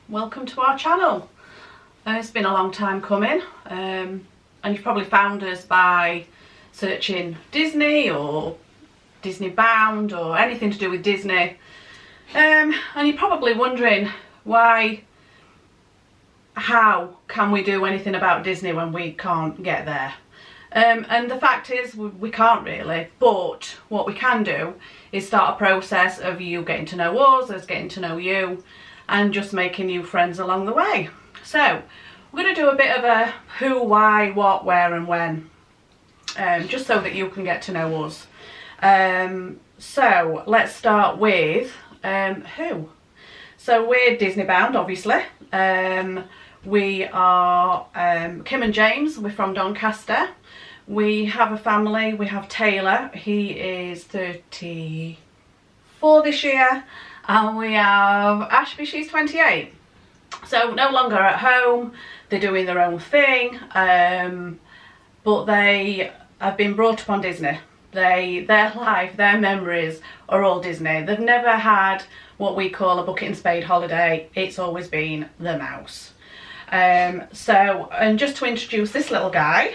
welcome to our channel. It's been a long time coming, and you've probably found us by searching Disney or DisneyBound or anything to do with Disney, and you're probably wondering how can we do anything about Disney when we can't get there? And the fact is we can't really, but what we can do is start a process of you getting to know us getting to know you, and just making new friends along the way. So we're going to do a bit of a who, why, what, where and when, just so that you can get to know us. So let's start with who. So we're DisneyBound, obviously. We are Kim and James. We're from Doncaster. We have a family. We have Taylor. He is 34 this year. And we have Ashby, she's 28. So no longer at home, they're doing their own thing, but they have been brought up on Disney. Their life, their memories are all Disney. They've never had what we call a bucket and spade holiday. It's always been the mouse. And just to introduce this little guy,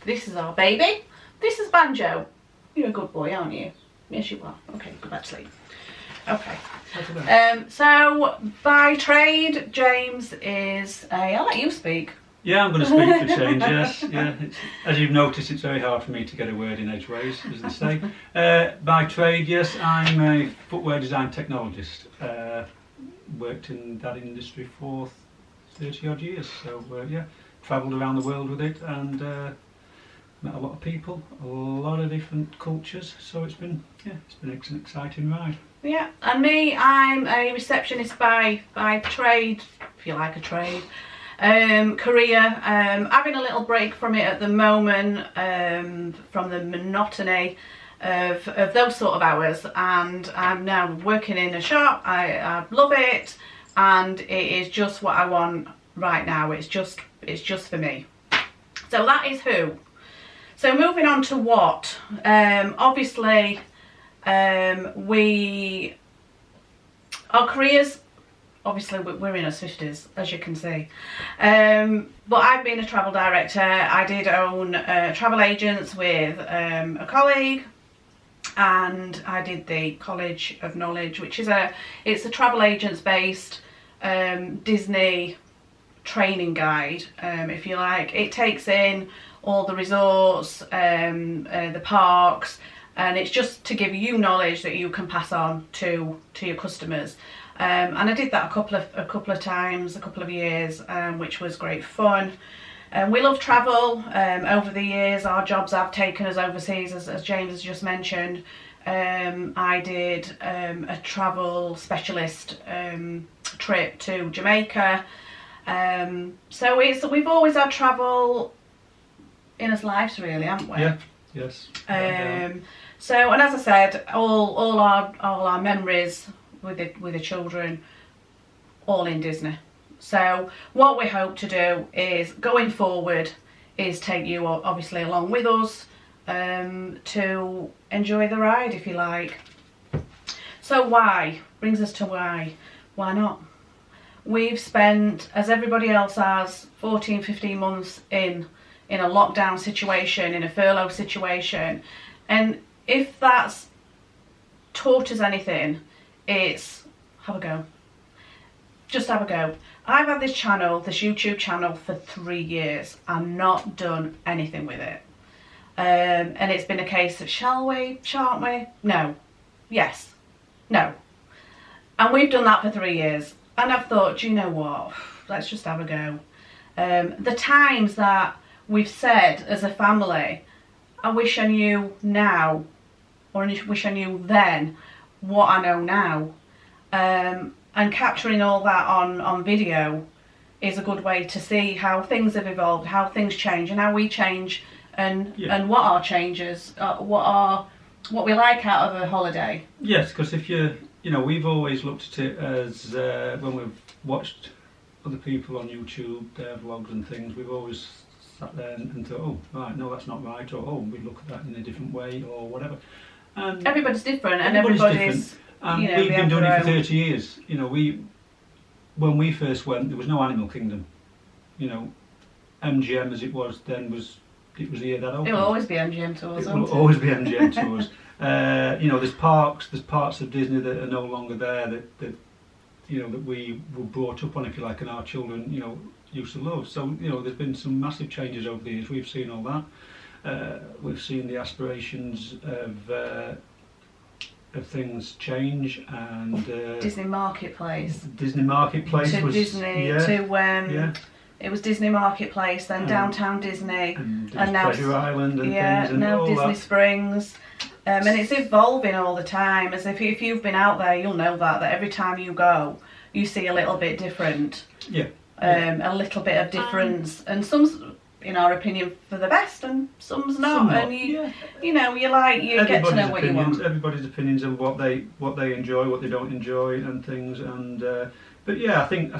this is our baby. This is Banjo. You're a good boy, aren't you? Yes, you are. Okay, go back to sleep. Okay. So by trade, James is I'll let you speak. Yeah, I'm going to speak for change. Yes, yeah. As you've noticed, it's very hard for me to get a word in edgeways, as they say. By trade, yes, I'm a footwear design technologist. Worked in that industry for 30 odd years. So yeah, travelled around the world with it and met a lot of people, a lot of different cultures. So it's been an exciting ride. Yeah, and me, I'm a receptionist by trade, if you like a trade. Career, having a little break from it at the moment, from the monotony of those sort of hours, and I'm now working in a shop. I love it, and it is just what I want right now. It's just for me. So that is who. So moving on to what, obviously our careers, obviously we're in our 50s, as you can see, but I've been a travel director. I did own travel agents with a colleague, and I did the College of Knowledge, which is it's a travel agents based Disney training guide, if you like. It takes in all the resorts, the parks, and it's just to give you knowledge that you can pass on to your customers. And I did that a couple of times, a couple of years, which was great fun. We love travel. Over the years, our jobs have taken us overseas, as James has just mentioned. I did a travel specialist trip to Jamaica. So we've always had travel in our lives, really, haven't we? Yeah. Yes. So, and as I said, all our memories with the children, all in Disney. So what we hope to do is, going forward, is take you obviously along with us, to enjoy the ride, if you like. So why? Brings us to why. Why not? We've spent, as everybody else has, 14, 15 months in a lockdown situation, in a furlough situation, and if that's taught us anything, it's have a go. Just have a go. I've had this channel, this YouTube channel, for 3 years and not done anything with it. And it's been a case of shall we, shan't we? No. Yes. No. And we've done that for 3 years. And I've thought, do you know what? Let's just have a go. The times that we've said as a family, I wish I knew now, or I wish I knew then what I know now. And capturing all that on video is a good way to see how things have evolved, how things change, and how we change, and what our changes, what we like out of a holiday. Yes, because if we've always looked at it as when we've watched other people on YouTube, their vlogs and things, we've always sat there and thought, oh right, no, that's not right, or oh, we look at that in a different way, or whatever. And everybody's different, and everybody's And you know, we've they been have doing their it for own- 30 years. You know, when we first went, there was no Animal Kingdom. You know, MGM as it was then it was the year that opened. It will always be MGM tours, It won't will always be MGM tours. You know, there's parts of Disney that are no longer there that you know that we were brought up on, if you like, and our children, you know, used to love. So you know, there's been some massive changes over the years. We've seen all that. We've seen the aspirations of things change, and Disney Marketplace. Disney Marketplace To was Disney, yeah, to yeah, it was Disney Marketplace, then Downtown Disney, and and now Treasure Island and yeah, things and now all Disney that. Springs. And it's evolving all the time. As if you've been out there, you'll know that every time you go, you see a little bit different. Yeah. A little bit of difference, and some's, in our opinion, for the best, and some's not. Somewhat, and yeah. you know, you get to know what you want. Everybody's opinions of what they enjoy, what they don't enjoy, and things. And but yeah, I think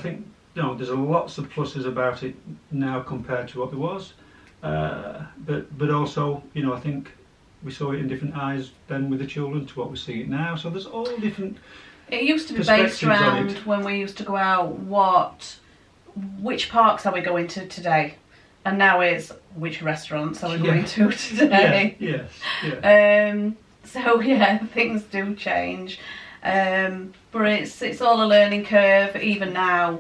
you know, there's lots of pluses about it now compared to what there was. But also, you know, I think we saw it in different eyes then with the children to what we see it now. So there's all different. It used to be based perspectives on around it. when we used to go out, which parks are we going to today? And now it's which restaurants are we going to today? Yeah, yes, yeah. So yeah, things do change. But it's all a learning curve even now.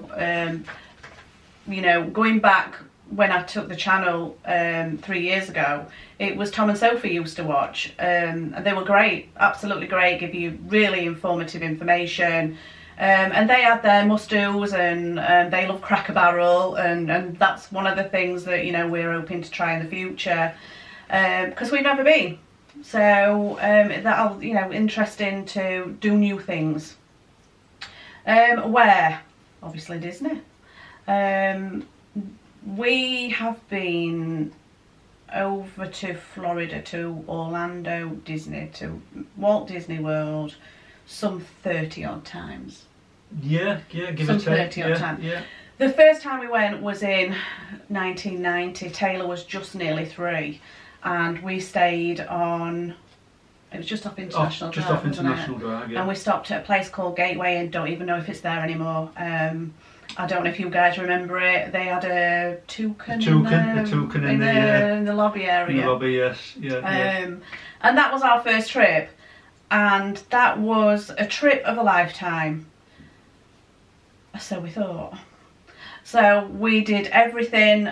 You know, going back when I took the channel 3 years ago, it was Tom and Sophie used to watch. And they were great, absolutely great, give you really informative information. And they had their must-dos, and they love Cracker Barrel, and that's one of the things that, you know, we're hoping to try in the future, because we've never been. So that'll, you know, interesting to do new things. Where? Obviously Disney. We have been over to Florida, to Orlando Disney, to Walt Disney World, some 30 odd times. Yeah, give Some or take. 30 odd times. Yeah. The first time we went was in 1990. Taylor was just nearly 3, and we stayed on. It was just off International Drive. Just off wasn't International it? Drive, yeah. And we stopped at a place called Gateway, and don't even know if it's there anymore. I don't know if you guys remember it. They had a toucan in the lobby area. In the lobby, yes, yeah. And that was our first trip, and that was a trip of a lifetime. So we thought. So we did everything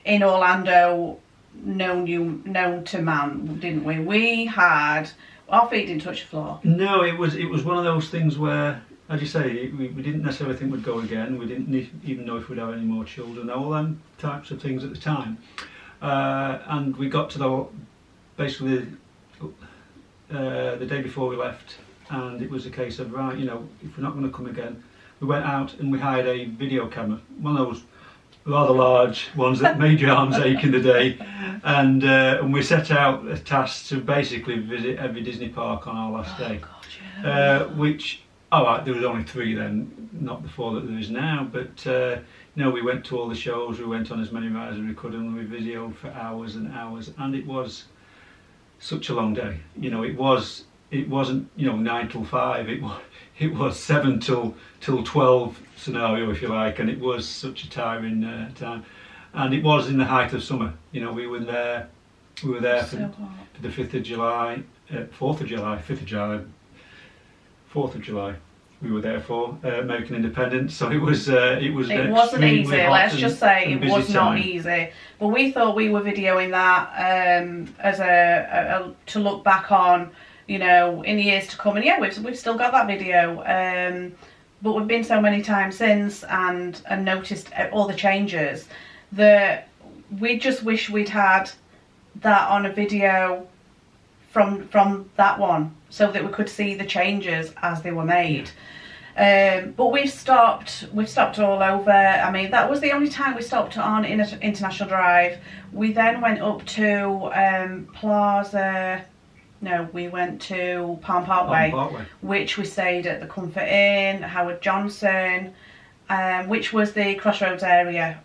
in Orlando known to man, didn't we? We had our feet didn't touch the floor. No, it was one of those things where, as you say, we didn't necessarily think we'd go again. We didn't even know if we'd have any more children, all them types of things at the time. And we got to basically the day before we left, and it was a case of, right, you know, if we're not going to come again, we went out and we hired a video camera, one of those rather large ones that made your arms ache in the day, and we set out a task to basically visit every Disney park on our last day. God, yeah. Which, alright, there was only 3 then, not the 4 that there is now, but you know, we went to all the shows, we went on as many rides as we could, and we videoed for hours and hours, and it was such a long day. You know, it wasn't, you know, 9 till 5, it was 7 till 12 scenario, if you like, and it was such a tiring time. And it was in the height of summer. You know, we were there for the 5th of July, 4th of July, 5th of July, 4th of July. We were there for American independence, so it wasn't easy. Let's just say it was not easy. But we thought we were videoing that as a to look back on, you know, in the years to come. And yeah, we've still got that video. But we've been so many times since and noticed all the changes that we just wish we'd had that on a video from that one, so that we could see the changes as they were made. But we've stopped all over. I mean, that was the only time we stopped on International Drive. We then went up to Plaza. No, we went to Palm Parkway, which we stayed at the Comfort Inn, Howard Johnson, which was the Crossroads area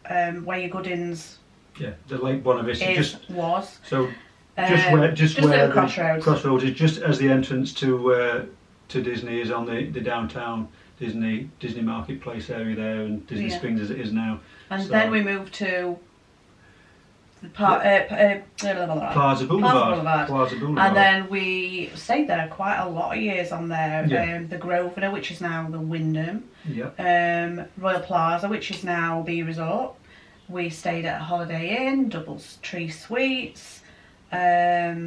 where your Goodins. Yeah, the Lake Buena Vista was. So just where the the Crossroads. Crossroads is, just as the entrance to to Disney is on the downtown Disney Marketplace area there, and Disney Springs as it is now. And then we moved to the Plaza Boulevard. And then we stayed there quite a lot of years on there. The Grosvenor, which is now the Wyndham. Royal Plaza, which is now the resort. We stayed at Holiday Inn, Doubletree Suites. Where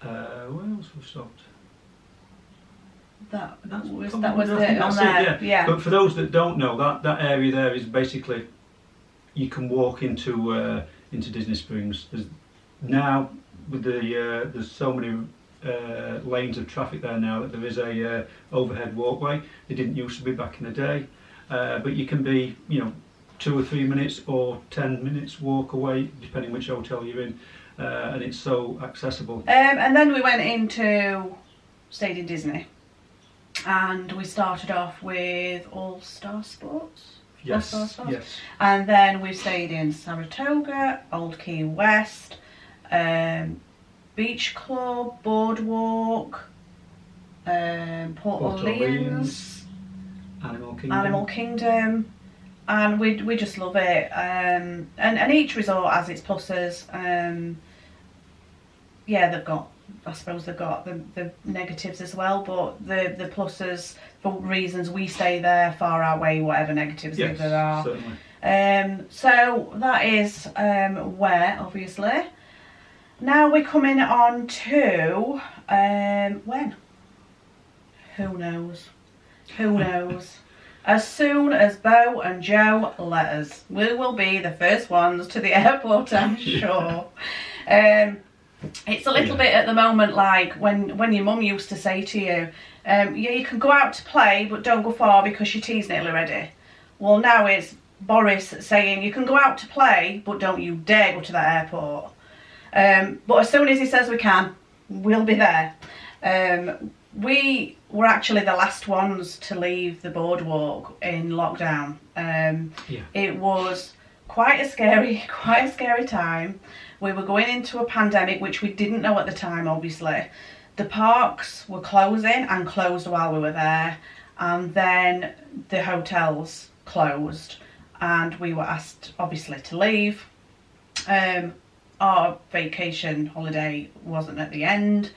else we stopped? That was it on there. Yeah. But for those that don't know, that area there is basically, you can walk into Disney Springs. There's now with there's so many lanes of traffic there now that there is a overhead walkway. It didn't used to be back in the day, but you can be 2 or 3 minutes or 10 minutes walk away, depending which hotel you're in, and it's so accessible. And then we stayed in Disney, and we started off with All Star Sports. Yes. And then we stayed in Saratoga, Old Key West, Beach Club, Boardwalk, Port Orleans, Animal Kingdom, and we just love it. And each resort has its pluses. They've got the negatives as well, but the pluses, for reasons we stay there, far outweigh whatever negatives there are. Certainly. So that is where, obviously. Now we're coming on to when? Who knows? Who knows? As soon as Bo and Joe let us, we will be the first ones to the airport, I'm sure. It's a little bit at the moment like when your mum used to say to you, you can go out to play but don't go far because your tea's nearly ready. Well, now it's Boris saying you can go out to play but don't you dare go to that airport. But as soon as he says we can, we'll be there. We were actually the last ones to leave the boardwalk in lockdown. It was quite a scary time. We were going into a pandemic, which we didn't know at the time, obviously. The parks were closing and closed while we were there, and then the hotels closed, and we were asked, obviously, to leave. Our vacation holiday wasn't at the end,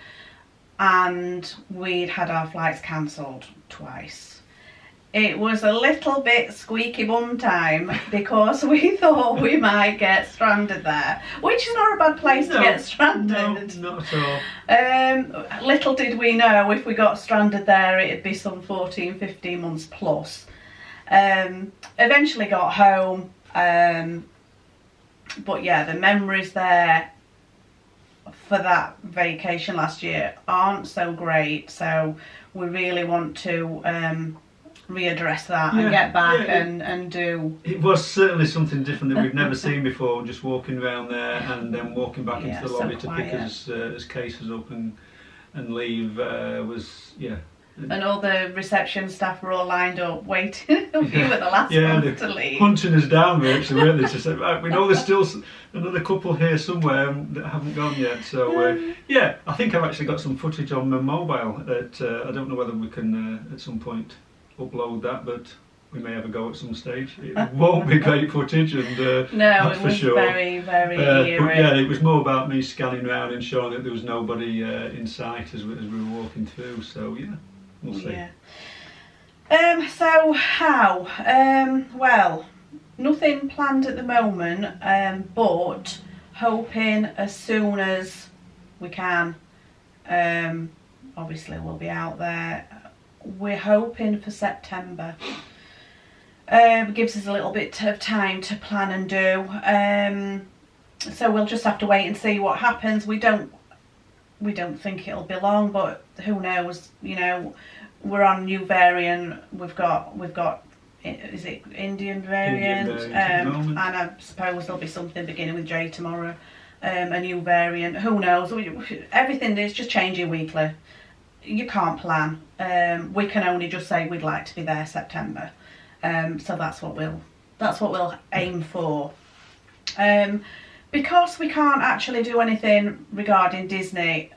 and we'd had our flights cancelled twice. It was a little bit squeaky bum time because we thought we might get stranded there, which is not a bad place to get stranded. No, not at all. Little did we know if we got stranded there it'd be some 14, 15 months plus. Eventually got home, but yeah, the memories there for that vacation last year aren't so great, so we really want to readdress that and get back and do. It was certainly something different that we've never seen before, just walking around there and then walking back into the lobby to pick his cases up and leave was and all the reception staff were all lined up waiting. We were the last ones to leave. Hunting us down virtually, weren't they? To say, right, we know there's still another couple here somewhere that haven't gone yet. So I think I've actually got some footage on my mobile that I don't know whether we can at some point upload that, but we may have a go at some stage. It won't be great footage, and that's for sure. Very, very but it was more about me scanning around and showing that there was nobody in sight as we were walking through. So we'll see. So how? Well, nothing planned at the moment, but hoping as soon as we can. Obviously, we'll be out there. We're hoping for September. Gives us a little bit of time to plan and do. So we'll just have to wait and see what happens. We don't think it'll be long, but who knows? We're on new variant. We've got is it Indian variant? And I suppose there'll be something beginning with J tomorrow. A new variant. Who knows? Everything is just changing weekly. You can't plan. We can only just say we'd like to be there September. So that's what we'll aim for. Because we can't actually do anything regarding Disney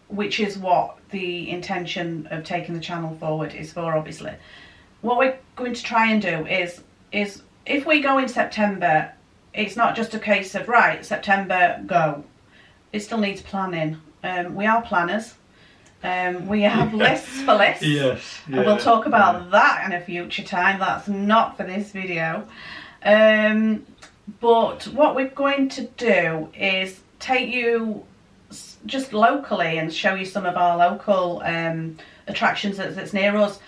which is what the intention of taking the channel forward is for, obviously. What we're going to try and do is if we go in September, it's not just a case of, right, September, go. It still needs planning. We are planners. We have lists for lists. Yes. And we'll talk about that in a future time. That's not for this video. But what we're going to do is take you just locally and show you some of our local attractions that's near us.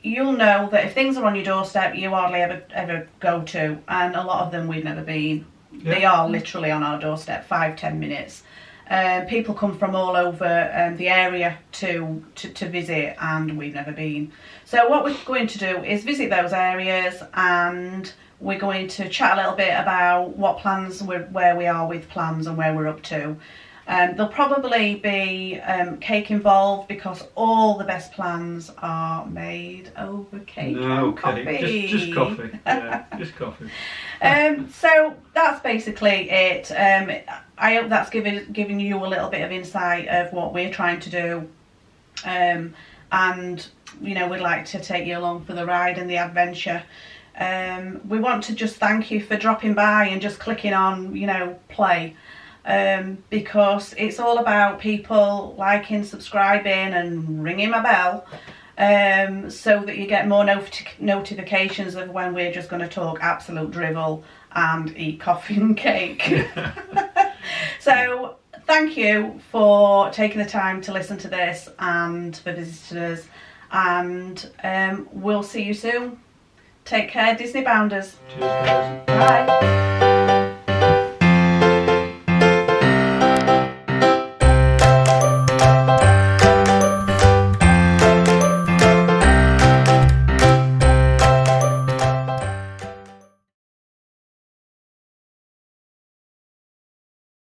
You'll know that if things are on your doorstep, you hardly ever go to, and a lot of them we've never been. Yeah. They are literally on our doorstep, 5-10 minutes. People come from all over the area to visit, and we've never been. So what we're going to do is visit those areas, and we're going to chat a little bit about what plans where we are with plans and where we're up to. There'll probably be cake involved, because all the best plans are made over cake and coffee. Just coffee. Yeah, just coffee. So that's basically it. I hope that's given you a little bit of insight of what we're trying to do. And, you know, we'd like to take you along for the ride and the adventure. We want to just thank you for dropping by and just clicking on, you know, play. Because it's all about people liking, subscribing and ringing my bell, so that you get more notifications of when we're just going to talk absolute drivel and eat coffee and cake. So thank you for taking the time to listen to this and for visitors, and we'll see you soon. Take care, Disney Bounders. Cheers, guys. Bye.